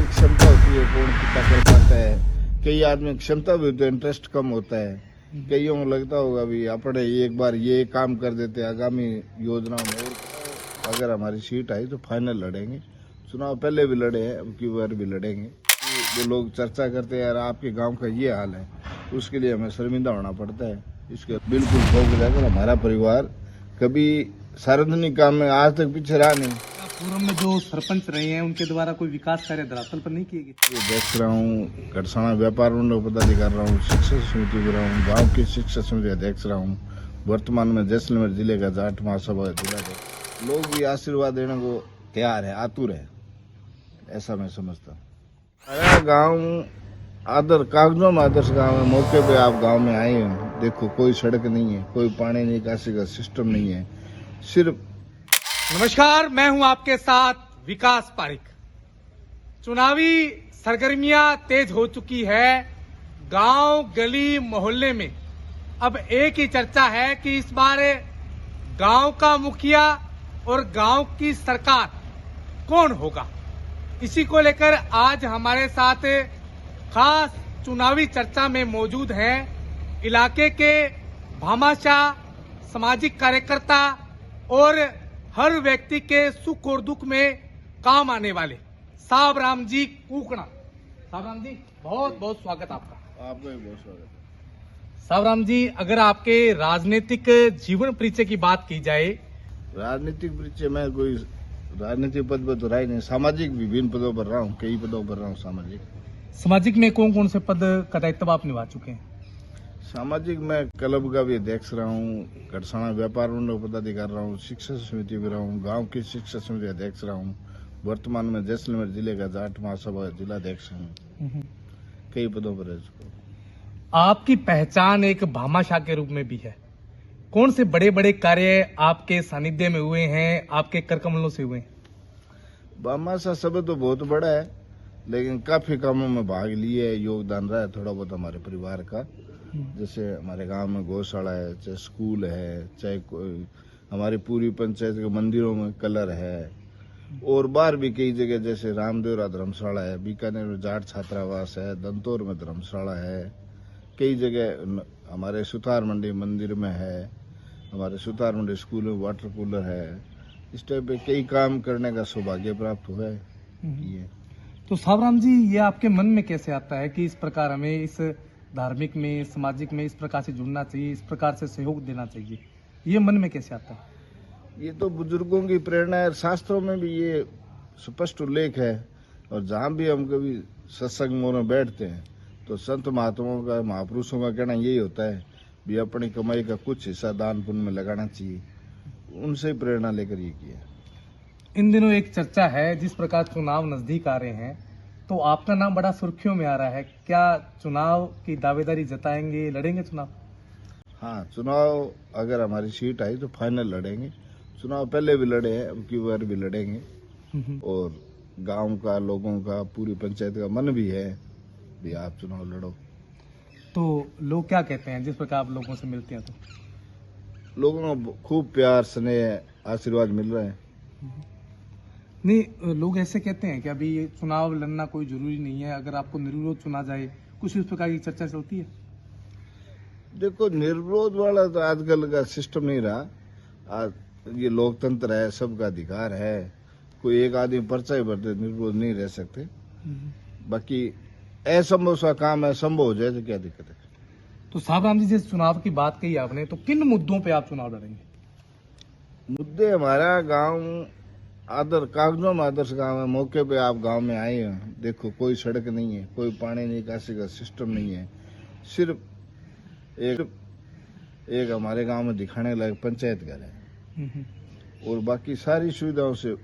अलग क्षमता होती है, कौन कितना कर पाता है। कई आदमी की क्षमता भी होती है, इंटरेस्ट कम होता है। कईयों को लगता होगा भी अपने एक बार ये काम कर देते, आगामी योजनाओं में और अगर हमारी सीट आई तो फाइनल लड़ेंगे। चुनाव पहले भी लड़े हैं, अब की बार भी लड़ेंगे। जो लोग चर्चा करते हैं यार आपके गांव का ये हाल है, उसके लिए हमें शर्मिंदा होना पड़ता है। इसके बिल्कुल ठोक जाकर हमारा परिवार कभी सार्वजनिक काम में आज तक पीछे रहा नहीं। पूर्व में जो सरपंच रहे हैं उनके द्वारा कोई विकास कार्य धरातल पर नहीं किए गए। ये देख रहा हूँ, गढ़साना व्यापार मंडल पदाधिकारी रहा हूँ, शिक्षा समिति भी रहा हूँ, गाँव की शिक्षा समिति अध्यक्ष रहा हूँ, वर्तमान में जैसलमेर जिले का जाट महासभा जिला है। लोग भी आशीर्वाद देने को तैयार है, आतुर है, ऐसा मैं समझता हूँ। हमारा गाँव आदर कागजों में आदर्श गाँव है। मौके पे आप गाँव में आए हैं, देखो कोई सड़क नहीं है, कोई पानी निकासी का सिस्टम नहीं है, सिर्फ। नमस्कार, मैं हूं आपके साथ विकास पारिक। चुनावी सरगर्मियां तेज हो चुकी है। गांव गली मोहल्ले में अब एक ही चर्चा है कि इस बार गांव का मुखिया और गांव की सरकार कौन होगा। इसी को लेकर आज हमारे साथ खास चुनावी चर्चा में मौजूद हैं इलाके के भामाशाह सामाजिक कार्यकर्ता और हर व्यक्ति के सुख और दुख में काम आने वाले साहब राम जी कुकड़ा। साहब राम जी बहुत बहुत स्वागत आपका। आपका भी बहुत स्वागत है। साहब राम जी, अगर आपके राजनीतिक जीवन परिचय की बात की जाए। राजनीतिक परिचय में कोई राजनीतिक पद पर तो रहा ही नहीं, सामाजिक विभिन्न पदों पर रहा हूँ, कई पदों पर रहा हूँ। सामाजिक में कौन कौन से पद का दायित्व आप निभा चुके हैं? सामाजिक में क्लब का भी अध्यक्ष रहा हूँ, गढ़साना व्यापार मंडल पदाधिकारी रहा हूँ, शिक्षा समिति भी रहा हूँ, गांव की शिक्षा समिति अध्यक्ष रहा हूँ, वर्तमान में जैसलमेर जिले का जाट महासभा जिला अध्यक्ष हूँ। कई पदों पर रह चुका हूँ। आपकी पहचान एक भामाशाह के रूप में भी है। कौन से बड़े बड़े कार्य आपके सानिध्य में हुए हैं, आपके कर कमलों से हुए हैं? भामाशाह शब्द तो बहुत बड़ा है, लेकिन काफी कामों में भाग लिए, योगदान रहा है थोड़ा बहुत हमारे परिवार का। जैसे हमारे गांव में गौशाला है, चाहे स्कूल है, चाहे कोई हमारी पूरी पंचायत के मंदिरों में कलर है, और बाहर भी कई जगह जैसे रामदेवरा धर्मशाला है, बीकानेर में जाट छात्रावास है, दंतौर में धर्मशाला है, कई जगह हमारे सुतार मंडी मंदिर में है, हमारे सुतार मंडी स्कूल में वाटर कूलर है। इस टाइप पे कई काम करने का सौभाग्य प्राप्त हुआ है। ये तो साहब राम जी, ये आपके मन में कैसे आता है कि इस प्रकार हमें इस धार्मिक में, सामाजिक में इस प्रकार से जुड़ना चाहिए, इस प्रकार से सहयोग देना चाहिए? ये मन में कैसे आता है? ये तो बुजुर्गों की प्रेरणा है, शास्त्रों में भी ये स्पष्ट उल्लेख है। और जहाँ भी हम कभी सत्संग में बैठते हैं तो संत महात्माओं का, महापुरुषों का कहना यही होता है भी अपनी कमाई का कुछ हिस्सा दान पुण्य में लगाना चाहिए। उनसे प्रेरणा लेकर ये किया। इन दिनों एक चर्चा है, जिस प्रकार चुनाव नजदीक आ रहे हैं तो आपका नाम बड़ा सुर्खियों में आ रहा है। क्या चुनाव की दावेदारी जताएंगे, लड़ेंगे चुनाव? हाँ, चुनाव अगर हमारी सीट आई तो फाइनल लड़ेंगे। चुनाव पहले भी लड़े हैं, अब की बार भी लड़ेंगे। और गांव का, लोगों का, पूरी पंचायत का मन भी है भी आप चुनाव लड़ो। तो लोग क्या कहते हैं जिस प्रकार आप लोगों से मिलते हैं? तो लोगों को खूब प्यार, स्नेह, आशीर्वाद मिल रहे हैं। नहीं, लोग ऐसे कहते हैं कि अभी ये चुनाव लड़ना कोई जरूरी नहीं है, अगर आपको निर्विरोध चुना जाए, कुछ इस प्रकार की चर्चा चलती है। देखो, निर्विरोध वाला तो आजकल का सिस्टम नहीं रहा। आज ये लोकतंत्र है, सबका अधिकार है। कोई एक आदमी पर्चा ही भरते, निर्विरोध नहीं रह सकते। बाकी असंभव सा काम है, संभव हो जाए तो क्या दिक्कत है। तो साहब राम जी, जिस चुनाव की बात कही आपने, तो किन मुद्दों पे आप चुनाव लड़ेंगे? मुद्दे हमारा गांव आदर कागजों में आदर्श गांव है। मौके पे आप गांव में आए हैं, देखो कोई सड़क नहीं है, कोई पानी निकासी का सिस्टम नहीं है, सिर्फ एक हमारे गांव में दिखाने लायक पंचायत घर है। और बाकी सारी सुविधाओं से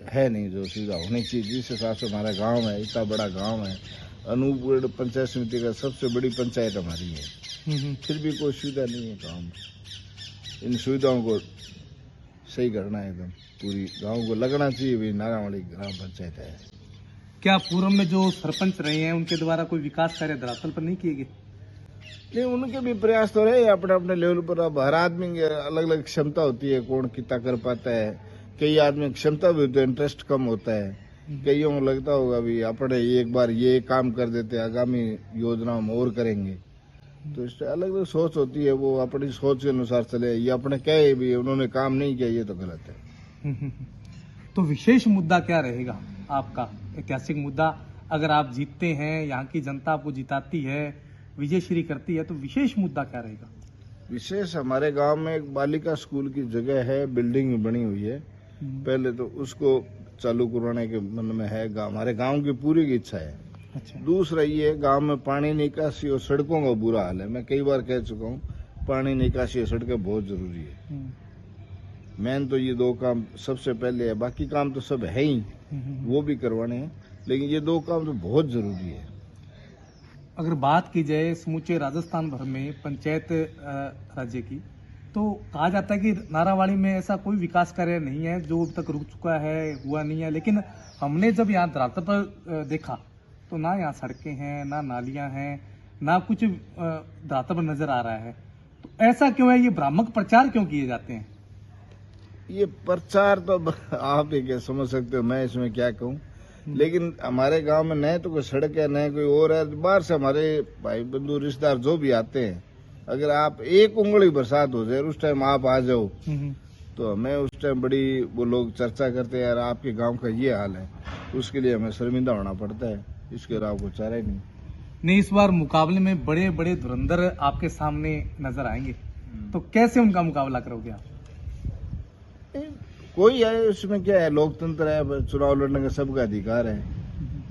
है नहीं जो सुविधा होनी चाहिए। जिस हिसाब से हमारा गांव है, इतना बड़ा गांव है, अनूपगढ़ पंचायत समिति का सबसे बड़ी पंचायत हमारी है, फिर भी कोई सुविधा नहीं है गाँव में। इन सुविधाओं को सही करना है, एकदम पूरी गांव को लगना चाहिए भी नारावाड़ी ग्राम पंचायत है। क्या पूर्व में जो सरपंच रहे हैं उनके द्वारा कोई विकास कार्य धरातल पर नहीं किए गए? नहीं, उनके भी प्रयास तो रहे अपने अपने लेवल पर। अब हर आदमी की अलग अलग क्षमता होती है, कौन कितना कर पाता है। कई आदमी की क्षमता भी होती है, इंटरेस्ट कम होता है। कईयों को लगता होगा भी अपने एक बार ये काम कर देते, आगामी योजनाओं में और करेंगे। तो इससे अलग अलग सोच होती है, वो अपनी सोच के अनुसार चले। ये अपने कहे भी उन्होंने काम नहीं किया, ये तो गलत है। तो विशेष मुद्दा क्या रहेगा आपका, ऐतिहासिक मुद्दा? अगर आप जीतते हैं, यहाँ की जनता आपको जिताती है, विजयश्री करती है, तो विशेष मुद्दा क्या रहेगा? विशेष हमारे गांव में एक बालिका स्कूल की जगह है, बिल्डिंग बनी हुई है। पहले तो उसको चालू करवाने के मन में है, हमारे गांव की पूरी की इच्छा है। अच्छा। दूसरा ये गांव में पानी निकासी और सड़कों का बुरा हाल है। मैं कई बार कह चुका हूँ, पानी निकासी और सड़कें बहुत जरूरी है। मेन तो ये दो काम सबसे पहले है, बाकी काम तो सब है ही, वो भी करवाने हैं, लेकिन ये दो काम तो बहुत जरूरी है। अगर बात की जाए समूचे राजस्थान भर में पंचायत राज्य की, तो कहा जाता है कि नारावाड़ी में ऐसा कोई विकास कार्य नहीं है जो अब तक रुक चुका है, हुआ नहीं है। लेकिन हमने जब यहाँ धरातल पर देखा तो ना यहाँ सड़कें हैं, ना नालियां हैं, ना कुछ धरातल पर नजर आ रहा है। तो ऐसा क्यों है? ये भ्रामक प्रचार क्यों किए जाते हैं? ये प्रचार तो आप ही क्या समझ सकते हो, मैं इसमें क्या कहूँ। लेकिन हमारे गांव में न तो कोई सड़क है, न कोई और है। बाहर से हमारे भाई बंधु रिश्तेदार जो भी आते हैं, अगर आप एक उंगली बरसात हो जाए उस टाइम आप आ जाओ, तो हमें उस टाइम बड़ी वो लोग चर्चा करते हैं, यार आपके गांव का ये हाल है। उसके लिए हमें शर्मिंदा होना पड़ता है, इसके अलावा कोई चारा ही नहीं। इस बार मुकाबले में बड़े बड़े धुरंधर आपके सामने नजर आएंगे, तो कैसे उनका मुकाबला करोगे आप? कोई है, उसमें क्या है, लोकतंत्र है, चुनाव लड़ने का सबका अधिकार है।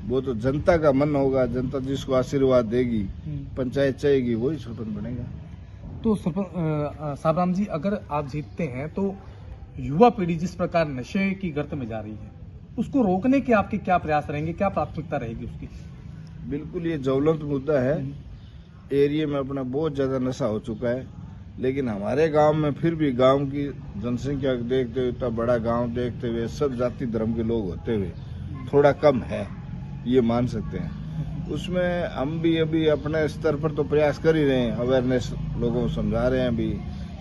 वो तो जनता का मन होगा, जनता जिसको आशीर्वाद देगी, पंचायत चाहेगी, वही सरपंच बनेगा। तो साबराम जी, अगर आप जीतते हैं तो युवा पीढ़ी जिस प्रकार नशे की गर्त में जा रही है, उसको रोकने के आपके क्या प्रयास रहेंगे, क्या प्राथमिकता रहेगी उसकी? बिल्कुल ये ज्वलंत मुद्दा है। एरिया में अपना बहुत ज्यादा नशा हो चुका है, लेकिन हमारे गांव में फिर भी गांव की जनसंख्या देखते हुए, इतना बड़ा गांव देखते हुए, सब जाति धर्म के लोग होते हुए थोड़ा कम है, ये मान सकते हैं। उसमें हम भी अभी अपने स्तर पर तो प्रयास कर ही रहे हैं, अवेयरनेस लोगों को समझा रहे हैं। अभी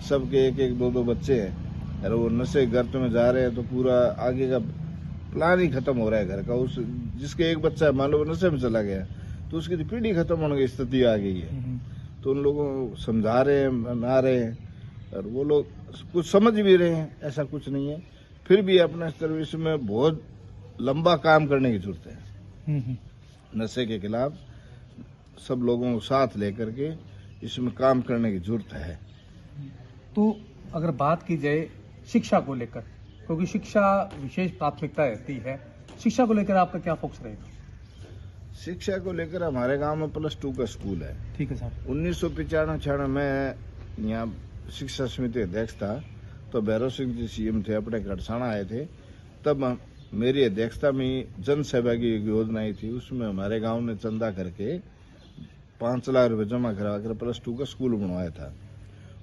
सबके एक एक दो दो बच्चे हैं, अरे वो नशे गर्त में जा रहे हैं तो पूरा आगे का प्लान ही खत्म हो रहा है घर का। उस जिसके एक बच्चा मान लो नशे में चला गया तो उसकी तो पीढ़ी खत्म होने की स्थिति आ गई है। तो उन लोगों को समझा रहे हैं, मना रहे हैं, और वो लोग कुछ समझ भी रहे हैं, ऐसा कुछ नहीं है। फिर भी अपने स्तर पर इसमें बहुत लंबा काम करने की जरूरत है। नशे के खिलाफ सब लोगों को साथ लेकर के इसमें काम करने की जरूरत है। तो अगर बात की जाए शिक्षा को लेकर, क्योंकि शिक्षा विशेष प्राथमिकता रहती है, शिक्षा को लेकर आपका क्या फोकस रहेगा? शिक्षा को लेकर हमारे गांव में +2 का स्कूल है। ठीक है साहब। 1995-96 में यहाँ शिक्षा समिति अध्यक्ष था, तो भैरव सिंह जी सीएम थे, अपने गढ़साना आए थे। तब मेरी अध्यक्षता में जन सेवा की एक योजना आई थी, उसमें हमारे गांव ने चंदा करके 5 लाख रुपए जमा करवाकर +2 का स्कूल बनवाया था।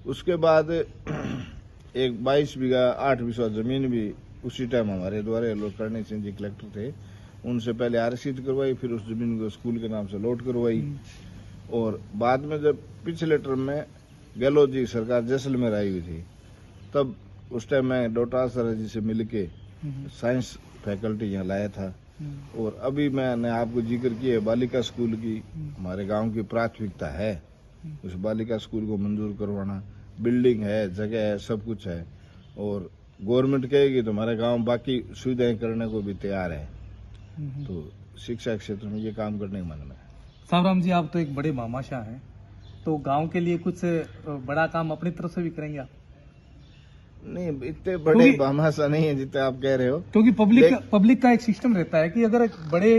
उसके बाद एक 22 बीघा 8 बीघा जमीन भी उसी टाइम हमारे द्वारा अलॉट करने सिंह जी कलेक्टर थे, उनसे पहले आरक्षित करवाई, फिर उस जमीन को स्कूल के नाम से लॉट करवाई। और बाद में जब पिछले टर्म में गहलोत जी सरकार जैसलमेर आई हुई थी, तब उस टाइम मैं डॉक्टर सर जी से मिलके साइंस फैकल्टी यहाँ लाया था। और अभी मैंने आपको जिक्र किया बालिका स्कूल की, हमारे गांव की प्राथमिकता है उस बालिका स्कूल को मंजूर करवाना। बिल्डिंग है, जगह है, सब कुछ है, और गवर्नमेंट कहेगी तो हमारे गांव बाकी सुविधाएं करने को भी तैयार है। तो शिक्षा क्षेत्र में ये काम करने का मन में है। सावराम जी, आप तो एक बड़े मामाशाह हैं, तो गांव के लिए कुछ बड़ा काम अपनी तरफ से भी करेंगे आप? नहीं, इतने बड़े भामाशाह नहीं है जितने आप कह रहे हो, क्योंकि पब्लिक का एक सिस्टम रहता है कि अगर एक बड़े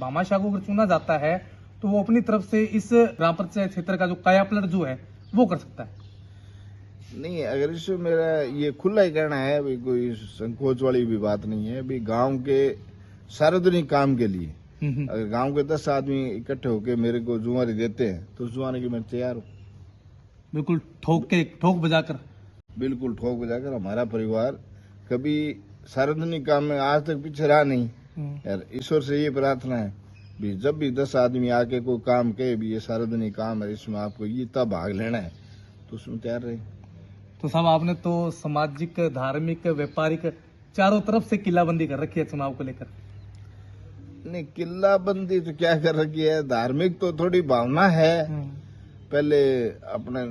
भामाशाह को अगर चुना जाता है तो वो अपनी तरफ से इस ग्राम पंचायत क्षेत्र का जो कायापलट जो है वो कर सकता है। नहीं, अगर इसमें मेरा ये खुला ही कहना है, भी कोई संकोच वाली भी बात नहीं है। भी गांव के सार्वजनिक काम के लिए अगर गांव के 10 आदमी इकट्ठे होकर मेरे को जुआरी देते हैं तो उस जुआरी की मैं तैयार हूँ। बिल्कुल ठोक बजाकर। बिल्कुल ठोक बजाकर। हमारा परिवार कभी सार्वजनिक काम में आज तक पीछे रहा नहीं यार। ईश्वर से ये प्रार्थना है भी जब भी 10 आदमी आके कोई काम कहे भी ये सार्वजनिक काम है, इसमें आपको ये तब भाग लेना है, तो उसमें तैयार रहे। तो साहब, आपने तो सामाजिक, धार्मिक, व्यापारिक चारों तरफ से किलाबंदी कर रखी है चुनाव को लेकर। नहीं, किला बंदी तो क्या कर रखी है, धार्मिक तो थोड़ी भावना है। पहले अपने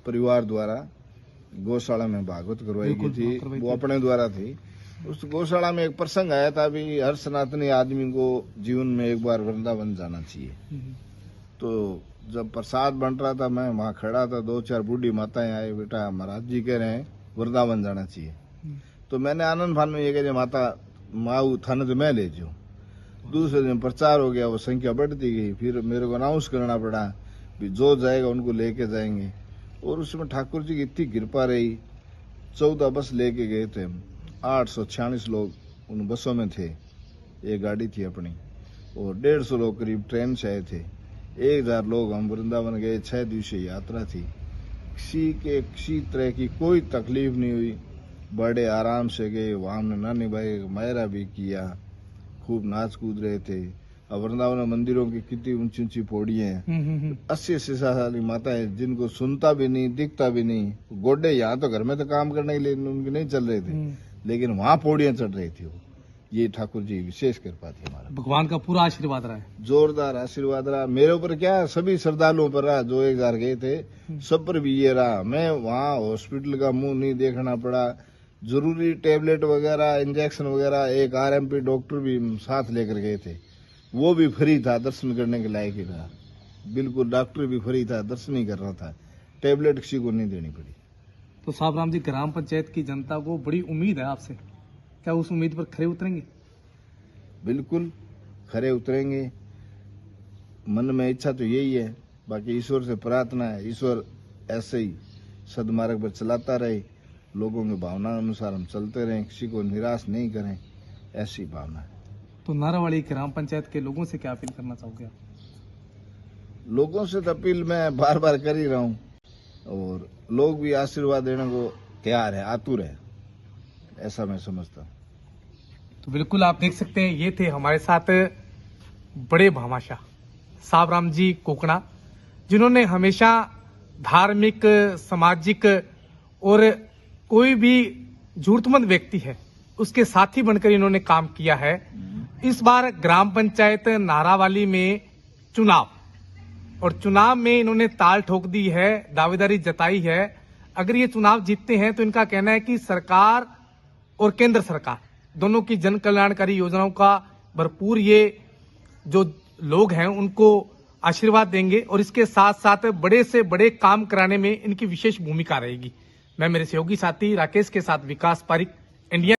परिवार द्वारा गौशाला में भागवत करवाई गई थी, वो अपने द्वारा थी। उस गौशाला में एक प्रसंग आया था, अभी हर सनातनी आदमी को जीवन में एक बार वृंदावन जाना चाहिए। तो जब प्रसाद बन रहा था, मैं वहां खड़ा था, 2-4 बूढ़ी माताएं आए, बेटा महाराज जी कह रहे हैं वृंदावन जाना चाहिए। तो मैंने आनंद फान में ये कह, माता माऊ थाने तो मैं ले जाऊं। दूसरे दिन प्रचार हो गया, वो संख्या बढ़ती गई, फिर मेरे को अनाउंस करना पड़ा भी जो जाएगा उनको लेके जाएंगे। और उसमें ठाकुर जी की इतनी कृपा रही, 14 बस लेके गए थे हम, 846 लोग उन बसों में थे, एक गाड़ी थी अपनी, और 150 लोग करीब ट्रेन से आए थे। 1000 लोग हम वृंदावन गए, 6 दिवसीय यात्रा थी। किसी तरह की कोई तकलीफ नहीं हुई, बड़े आराम से गए। वहां हमने नानी भाई मायरा भी किया, खूब नाच कूद रहे थे। अब वृंदावन मंदिरों की कितनी ऊंची ऊंची पौड़ियां हैं, 80 साल की माताएं जिनको सुनता भी नहीं दिखता भी नहीं, गोडे यहाँ तो घर में तो काम करने के लिए उनके नहीं चल रहे थे, लेकिन वहां पौड़ियां चढ़ रही थी। वो ये ठाकुर जी विशेष कृपा थी, हमारा भगवान का पूरा आशीर्वाद रहा है, जोरदार आशीर्वाद रहा मेरे ऊपर, क्या सभी श्रद्धालुओं पर रहा, जो 1000 गए थे सब पर भी ये रहा। मैं वहां हॉस्पिटल का मुंह नहीं देखना पड़ा, जरूरी टेबलेट वगैरह इंजेक्शन वगैरह, एक RMP डॉक्टर भी साथ लेकर गए थे, वो भी फ्री था, दर्शन करने के लायक ही रहा। बिल्कुल डॉक्टर भी फ्री था, दर्शन ही कर रहा था, टेबलेट किसी को नहीं देनी पड़ी। तो साहब राम जी, ग्राम पंचायत की जनता को बड़ी उम्मीद है आपसे, क्या उस उम्मीद पर खरे उतरेंगे? बिल्कुल खरे उतरेंगे, मन में इच्छा तो यही है, बाकी ईश्वर से प्रार्थना है, ईश्वर ऐसे ही सदमार्ग पर चलाता रहे, लोगों की भावना अनुसार हम चलते रहें, किसी को निराश नहीं करें, ऐसी भावना है। तो नारावाड़ी ग्राम पंचायत के लोगों से क्या अपील करना चाहोगे आप? लोगों से तो अपील मैं बार बार कर ही रहा हूँ, और लोग भी आशीर्वाद देने को तैयार है, आतुर है, ऐसा मैं समझता हूँ। तो बिल्कुल आप देख सकते हैं, ये थे हमारे साथ बड़े भामाशाह साहब राम जी कोकणा, जिन्होंने हमेशा धार्मिक, सामाजिक और कोई भी जरूरतमंद व्यक्ति है उसके साथी बनकर इन्होंने काम किया है। इस बार ग्राम पंचायत नारावाली में चुनाव, और चुनाव में इन्होंने ताल ठोक दी है, दावेदारी जताई है। अगर ये चुनाव जीतते हैं तो इनका कहना है कि सरकार और केंद्र सरकार दोनों की जन कल्याणकारी योजनाओं का भरपूर ये जो लोग हैं उनको आशीर्वाद देंगे, और इसके साथ साथ बड़े से बड़े काम कराने में इनकी विशेष भूमिका रहेगी। मैं मेरे सहयोगी साथी राकेश के साथ विकास पारिक, इंडिया।